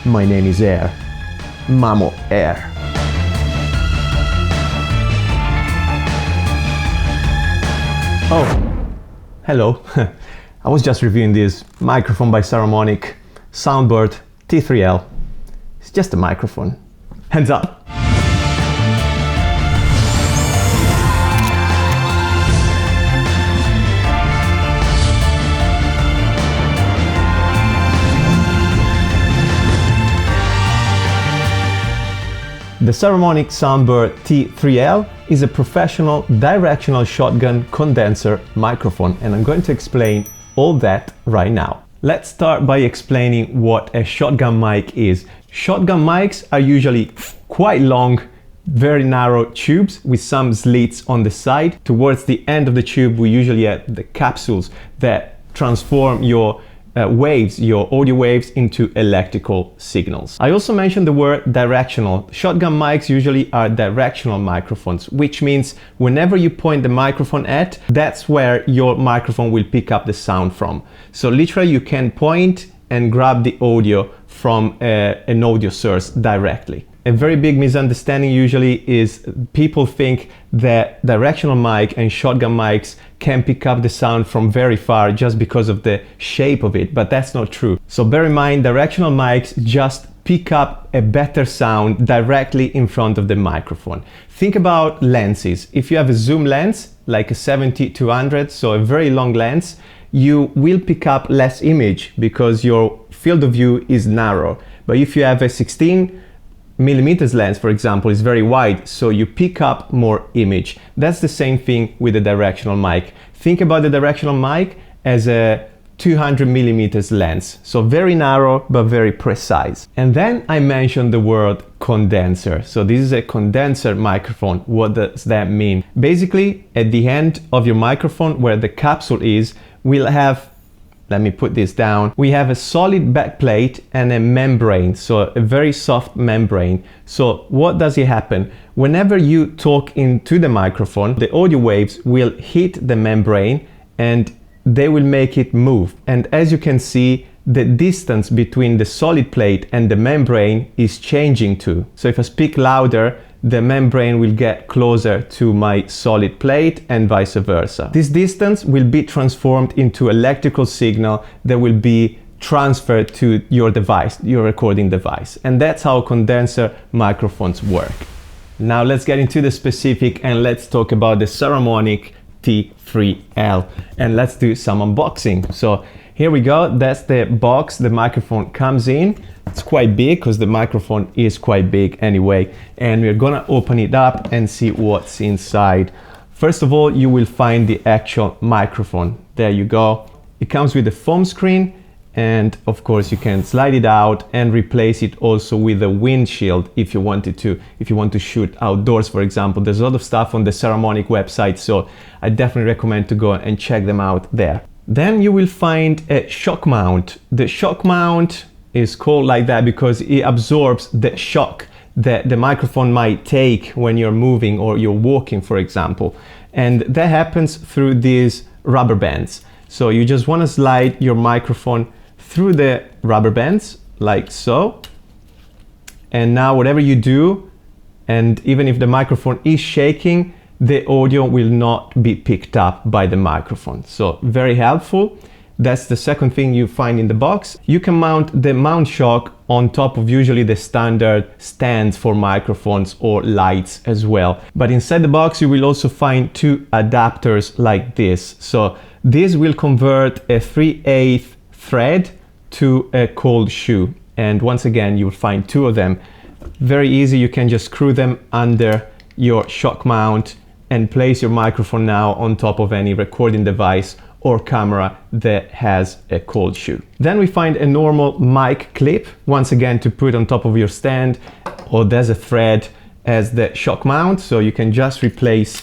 My name is Air. Mamo Air. Oh, hello. I was just reviewing this microphone by Saramonic Soundbird T3L. It's just a microphone. Hands up. The Saramonic Soundbird T3L is a professional directional shotgun condenser microphone, and I'm going to explain all that right now. Let's start by explaining what a shotgun mic is. Shotgun mics are usually quite long, very narrow tubes with some slits on the side. Towards the end of the tube, we usually have the capsules that transform your waves, your audio waves, into electrical signals. I also mentioned the word directional. Shotgun mics usually are directional microphones, which means whenever you point the microphone at, that's where your microphone will pick up the sound from. So literally you can point and grab the audio from an audio source directly. A very big misunderstanding usually is people think that directional mic and shotgun mics can pick up the sound from very far just because of the shape of it, but that's not true. So bear in mind, directional mics just pick up a better sound directly in front of the microphone. Think about lenses. If you have a zoom lens, like a 70-200, so a very long lens, you will pick up less image because your field of view is narrow. But if you have a 16 millimeters lens, for example, is very wide, so you pick up more image. That's the same thing with the directional mic. Think about the directional mic as a 200 millimeters lens, so very narrow but very precise. And then I mentioned the word condenser. So this is a condenser microphone. What does that mean? Basically, at the end of your microphone where the capsule is, we'll have, let me put this down. We have a solid backplate and a membrane, so a very soft membrane. So what does it happen? Whenever you talk into the microphone, the audio waves will hit the membrane and they will make it move. And as you can see, the distance between the solid plate and the membrane is changing too. So if I speak louder, the membrane will get closer to my solid plate and vice versa. This distance will be transformed into electrical signal that will be transferred to your device, your recording device. And that's how condenser microphones work. Now let's get into the specific and let's talk about the Saramonic T3L, and let's do some unboxing. So here we go, that's the box the microphone comes in. It's quite big because the microphone is quite big anyway, and we're gonna open it up and see what's inside. First of all, you will find the actual microphone. There you go. It comes with a foam screen, and of course you can slide it out and replace it also with a windshield if you wanted to. If you want to shoot outdoors, for example, there's a lot of stuff on the Saramonic website, so I definitely recommend to go and check them out there. Then you will find a shock mount. The shock mount is called like that because it absorbs the shock that the microphone might take when you're moving or you're walking, for example. And that happens through these rubber bands. So you just want to slide your microphone through the rubber bands like so. And now whatever you do, and even if the microphone is shaking, the audio will not be picked up by the microphone. So very helpful. That's the second thing you find in the box. You can mount the mount shock on top of usually the standard stands for microphones or lights as well. But inside the box you will also find two adapters like this. So this will convert a 3/8 thread to a cold shoe. And once again, you'll find two of them. Very easy, you can just screw them under your shock mount and place your microphone now on top of any recording device or camera that has a cold shoe. Then we find a normal mic clip, once again to put on top of your stand, or there's a thread as the shock mount, so you can just replace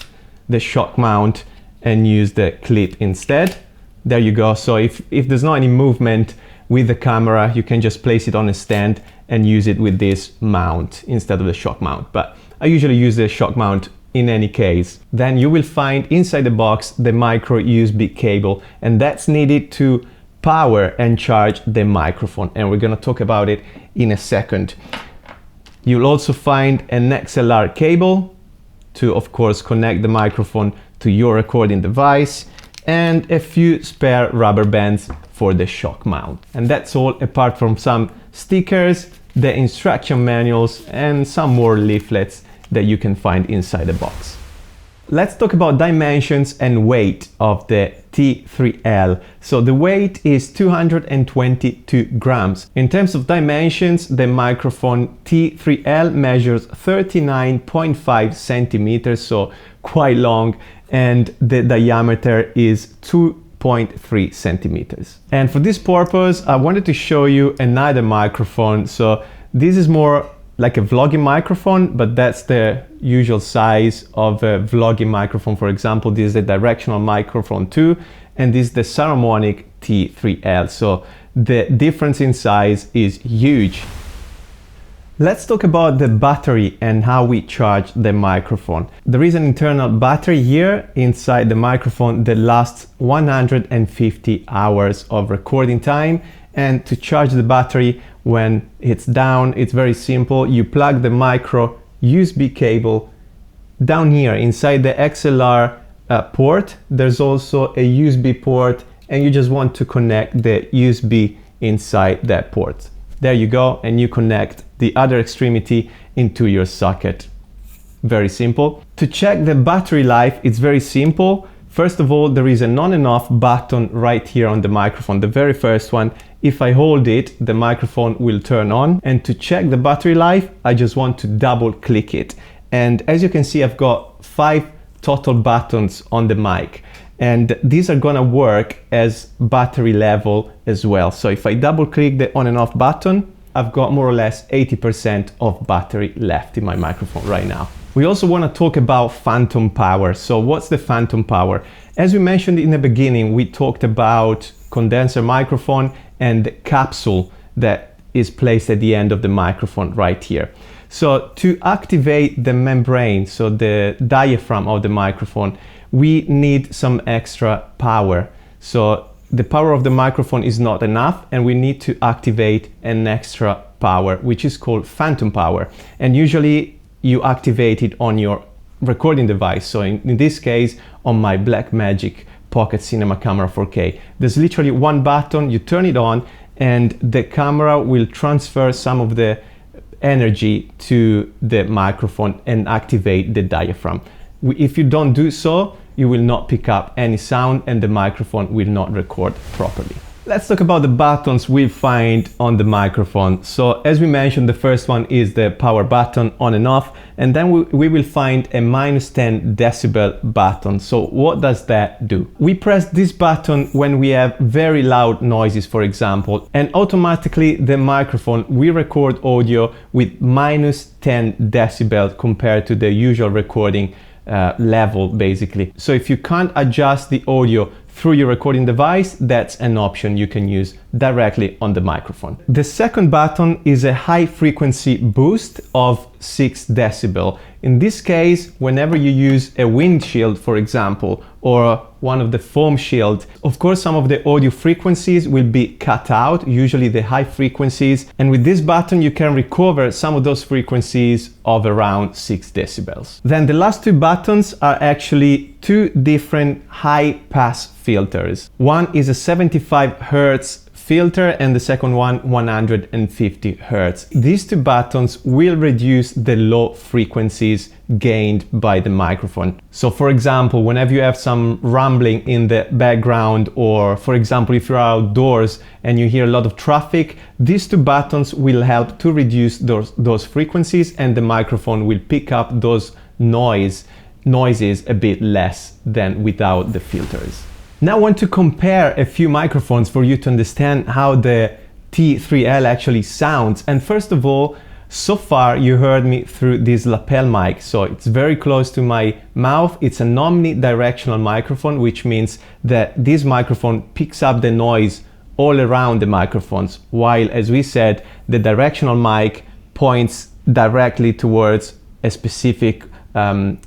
the shock mount and use the clip instead. There you go. So if there's not any movement with the camera, you can just place it on a stand and use it with this mount instead of the shock mount. But I usually use the shock mount in any case. Then you will find inside the box the micro USB cable, and that's needed to power and charge the microphone, and we're going to talk about it in a second. You'll also find an XLR cable to, of course, connect the microphone to your recording device, and a few spare rubber bands for the shock mount. And that's all, apart from some stickers, the instruction manuals, and some more leaflets that you can find inside the box. Let's talk about dimensions and weight of the T3L. So the weight is 222 grams. In terms of dimensions, the microphone T3L measures 39.5 centimeters, so quite long, and the diameter is 2.3 centimeters. And for this purpose, I wanted to show you another microphone. So this is more like a vlogging microphone, but that's the usual size of a vlogging microphone. For example, this is a directional microphone too, and this is the Saramonic T3L. So the difference in size is huge. Let's talk about the battery and how we charge the microphone. There is an internal battery here inside the microphone that lasts 150 hours of recording time. And to charge the battery when it's down, it's very simple. You plug the micro USB cable down here inside the XLR port. There's also a USB port, and you just want to connect the USB inside that port. There you go, and you connect the other extremity into your socket. Very simple. To check the battery life, it's very simple. First of all, there is an on and off button right here on the microphone, the very first one. If I hold it, the microphone will turn on. And to check the battery life, I just want to double click it. And as you can see, I've got 5 total buttons on the mic. And these are gonna work as battery level as well. So if I double click the on and off button, I've got more or less 80% of battery left in my microphone right now. We also want to talk about phantom power. So what's the phantom power? As we mentioned in the beginning, we talked about condenser microphone and the capsule that is placed at the end of the microphone right here. So to activate the membrane, so the diaphragm of the microphone, we need some extra power. So the power of the microphone is not enough, and we need to activate an extra power, which is called phantom power. And usually you activate it on your recording device. So in this case, on my Blackmagic Pocket Cinema Camera 4K. There's literally one button, you turn it on, and the camera will transfer some of the energy to the microphone and activate the diaphragm. If you don't do so, you will not pick up any sound and the microphone will not record properly. Let's talk about the buttons we find on the microphone. So as we mentioned, the first one is the power button, on and off, and then we will find a -10 decibel button. So what does that do? We press this button when we have very loud noises, for example, and automatically the microphone will record audio with -10 decibel compared to the usual recording level, basically. So if you can't adjust the audio through your recording device, that's an option you can use directly on the microphone. The second button is a high frequency boost of 6 decibel. In this case, whenever you use a windshield, for example, or one of the foam shield, of course, some of the audio frequencies will be cut out, usually the high frequencies. And with this button, you can recover some of those frequencies of around 6 decibels. Then the last 2 buttons are actually 2 different high pass filters. One is a 75 Hertz filter and the second one 150 Hertz. These 2 buttons will reduce the low frequencies gained by the microphone. So for example, whenever you have some rumbling in the background, or for example, if you're outdoors and you hear a lot of traffic, these 2 buttons will help to reduce those frequencies, and the microphone will pick up those noises a bit less than without the filters. Now I want to compare a few microphones for you to understand how the T3L actually sounds. And first of all, so far you heard me through this lapel mic, so it's very close to my mouth. It's an omnidirectional microphone, which means that this microphone picks up the noise all around the microphones, while, as we said, the directional mic points directly towards a specific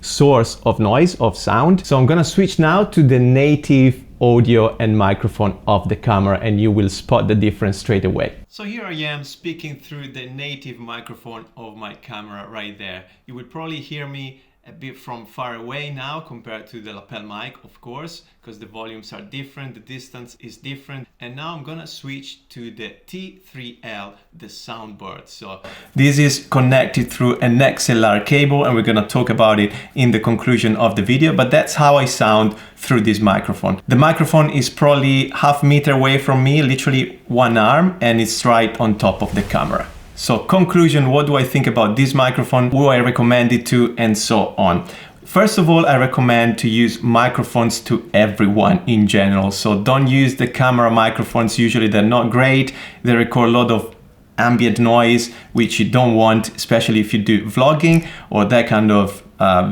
source of noise, of sound. So I'm gonna switch now to the native audio and microphone of the camera, and you will spot the difference straight away. So here I am speaking through the native microphone of my camera right there. You will probably hear me a bit from far away now compared to the lapel mic, of course, because the volumes are different, the distance is different. And now I'm gonna switch to the T3L, the Soundbird. So this is connected through an XLR cable, and we're gonna talk about it in the conclusion of the video, but that's how I sound through this microphone. The microphone is probably half meter away from me, literally one arm, and it's right on top of the camera. So conclusion, what do I think about this microphone? Who I recommend it to, and so on. First of all, I recommend to use microphones to everyone in general. So don't use the camera microphones. Usually they're not great. They record a lot of ambient noise, which you don't want, especially if you do vlogging or that kind of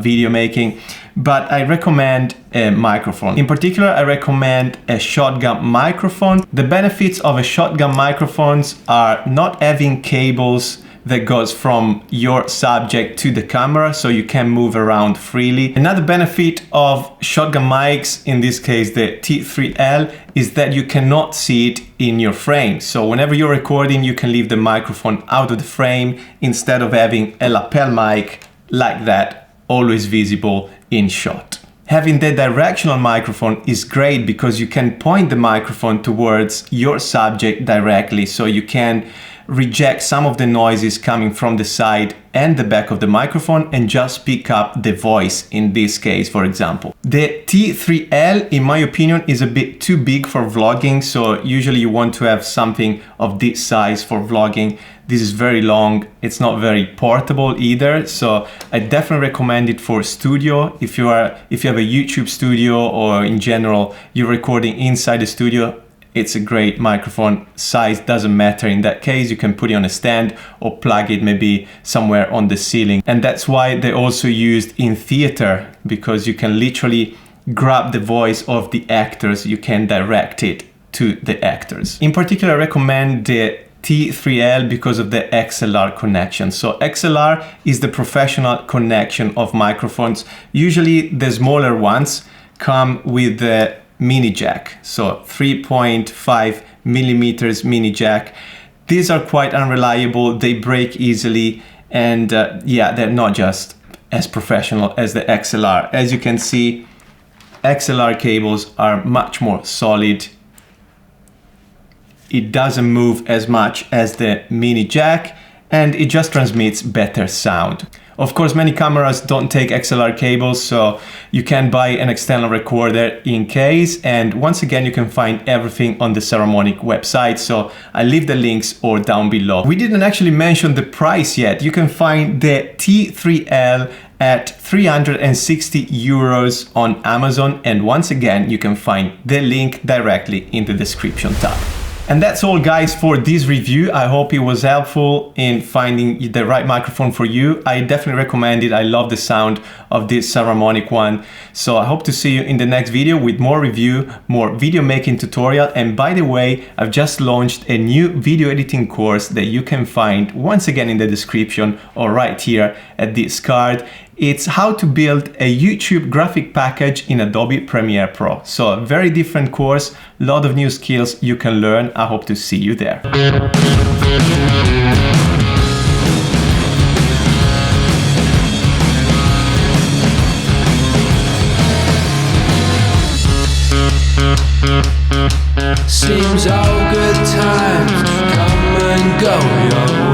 video making. But I recommend a microphone. In particular, I recommend a shotgun microphone. The benefits of a shotgun microphones are not having cables that goes from your subject to the camera, so you can move around freely. Another benefit of shotgun mics, in this case the T3L, is that you cannot see it in your frame. So whenever you're recording, you can leave the microphone out of the frame instead of having a lapel mic like that, always visible in shot. Having the directional microphone is great because you can point the microphone towards your subject directly, so you can reject some of the noises coming from the side and the back of the microphone and just pick up the voice in this case, for example. The T3L, in my opinion, is a bit too big for vlogging, so usually you want to have something of this size for vlogging. This is very long, it's not very portable either, so I definitely recommend it for studio. If you have a YouTube studio, or in general you're recording inside the studio, it's a great microphone. Size doesn't matter in that case. You can put it on a stand or plug it maybe somewhere on the ceiling. And that's why they also used in theater, because you can literally grab the voice of the actors. You can direct it to the actors. In particular, I recommend the T3L because of the XLR connection. So XLR is the professional connection of microphones. Usually the smaller ones come with the mini jack, so 3.5 millimeters mini jack. These are quite unreliable, they break easily, and yeah, they're not just as professional as the XLR. As you can see, XLR cables are much more solid. It doesn't move as much as the mini jack, and it just transmits better sound. Of course, many cameras don't take XLR cables, so you can buy an external recorder in case. And once again, you can find everything on the Saramonic website, so I'll leave the links all down below. We didn't actually mention the price yet. You can find the T3L at 360 euros on Amazon, and once again, you can find the link directly in the description tab. And that's all, guys, for this review. I hope it was helpful in finding the right microphone for you. I definitely recommend it. I love the sound of this Saramonic one. So I hope to see you in the next video with more review, more video making tutorial. And by the way, I've just launched a new video editing course that you can find once again in the description or right here at this card. It's how to build a YouTube graphic package in Adobe Premiere Pro. So a very different course, a lot of new skills you can learn. I hope to see you there. Seems all good times come and go, yo.